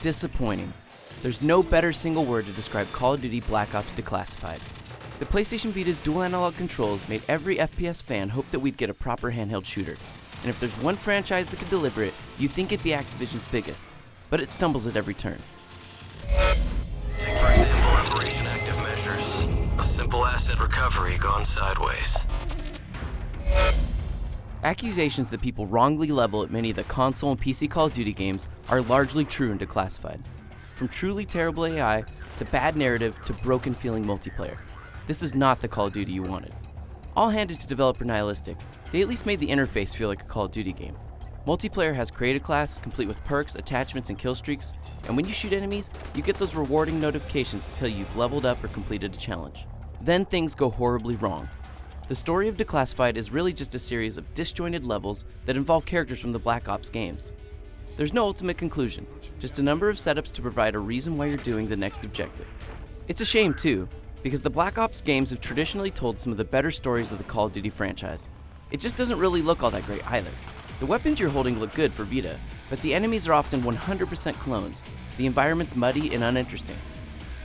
disappointing. There's no better single word to describe Call of Duty Black Ops Declassified. The PlayStation Vita's dual analog controls made every FPS fan hope that we'd get a proper handheld shooter. And if there's one franchise that could deliver it, you'd think it'd be Activision's biggest. But it stumbles at every turn. Take for example Operation Active Measures. A simple asset recovery gone sideways. Accusations that people wrongly level at many of the console and PC Call of Duty games are largely true in Declassified. From truly terrible AI, to bad narrative, to broken feeling multiplayer. This is not the Call of Duty you wanted. All handed to developer Nihilistic, they at least made the interface feel like a Call of Duty game. Multiplayer has Create a Class, complete with perks, attachments, and kill streaks, and when you shoot enemies, you get those rewarding notifications to tell you you've leveled up or completed a challenge. Then things go horribly wrong. The story of Declassified is really just a series of disjointed levels that involve characters from the Black Ops games. There's no ultimate conclusion, just a number of setups to provide a reason why you're doing the next objective. It's a shame too, because the Black Ops games have traditionally told some of the better stories of the Call of Duty franchise. It just doesn't really look all that great either. The weapons you're holding look good for Vita, but the enemies are often 100% clones. The environment's muddy and uninteresting.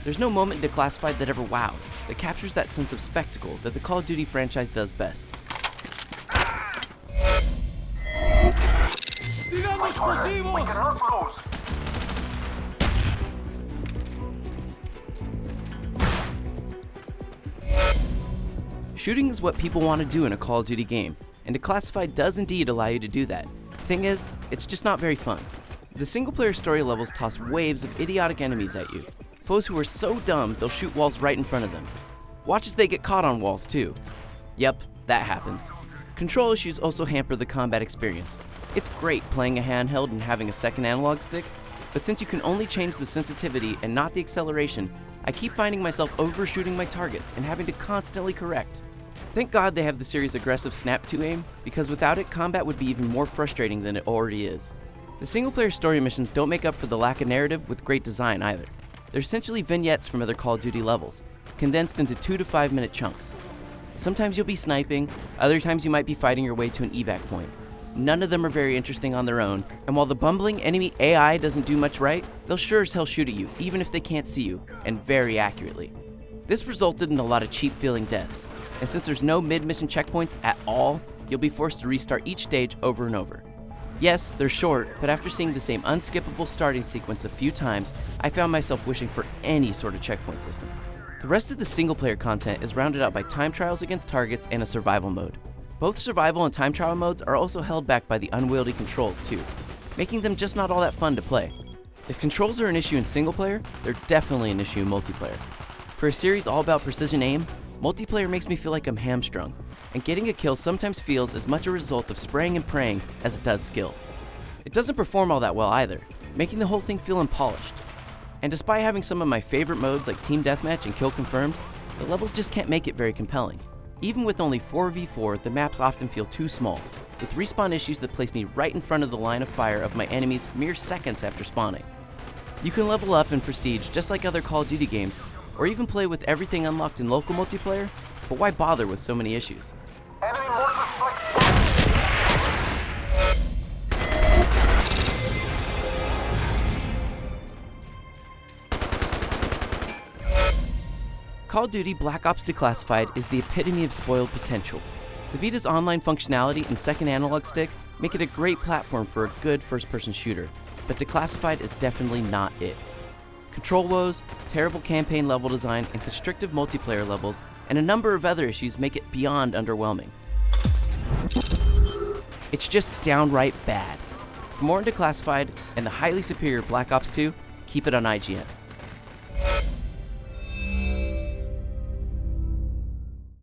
There's no moment in Declassified that ever wows, that captures that sense of spectacle that the Call of Duty franchise does best. Shooting is what people want to do in a Call of Duty game, and Declassified does indeed allow you to do that. Thing is, it's just not very fun. The single-player story levels toss waves of idiotic enemies at you. Foes who are so dumb, they'll shoot walls right in front of them. Watch as they get caught on walls, too. Yep, that happens. Control issues also hamper the combat experience. It's great playing a handheld and having a second analog stick, but since you can only change the sensitivity and not the acceleration, I keep finding myself overshooting my targets and having to constantly correct. Thank God they have the series' aggressive Snap 2 aim, because without it, combat would be even more frustrating than it already is. The single-player story missions don't make up for the lack of narrative with great design either. They're essentially vignettes from other Call of Duty levels, condensed into 2 to 5 minute chunks. Sometimes you'll be sniping, other times you might be fighting your way to an evac point. None of them are very interesting on their own, and while the bumbling enemy AI doesn't do much right, they'll sure as hell shoot at you, even if they can't see you, and very accurately. This resulted in a lot of cheap-feeling deaths, and since there's no mid-mission checkpoints at all, you'll be forced to restart each stage over and over. Yes, they're short, but after seeing the same unskippable starting sequence a few times, I found myself wishing for any sort of checkpoint system. The rest of the single-player content is rounded out by time trials against targets and a survival mode. Both survival and time trial modes are also held back by the Unwieldy Controls too, making them just not all that fun to play. If controls are an issue in single-player, they're definitely an issue in multiplayer. For a series all about precision aim, multiplayer makes me feel like I'm hamstrung, and getting a kill sometimes feels as much a result of spraying and praying as it does skill. It doesn't perform all that well either, making the whole thing feel unpolished. And despite having some of my favorite modes like Team Deathmatch and Kill Confirmed, the levels just can't make it very compelling. Even with only 4v4, the maps often feel too small, with respawn issues that place me right in front of the line of fire of my enemies mere seconds after spawning. You can level up in Prestige just like other Call of Duty games, or even play with everything unlocked in local multiplayer, but why bother with so many issues? Enemy mortar strike spotted. Call of Duty Black Ops Declassified is the epitome of spoiled potential. The Vita's online functionality and second analog stick make it a great platform for a good first-person shooter, but Declassified is definitely not it. Control woes, terrible campaign level design, and constrictive multiplayer levels, and a number of other issues make it beyond underwhelming. It's just downright bad. For more on Declassified and the highly superior Black Ops 2, keep it on IGN.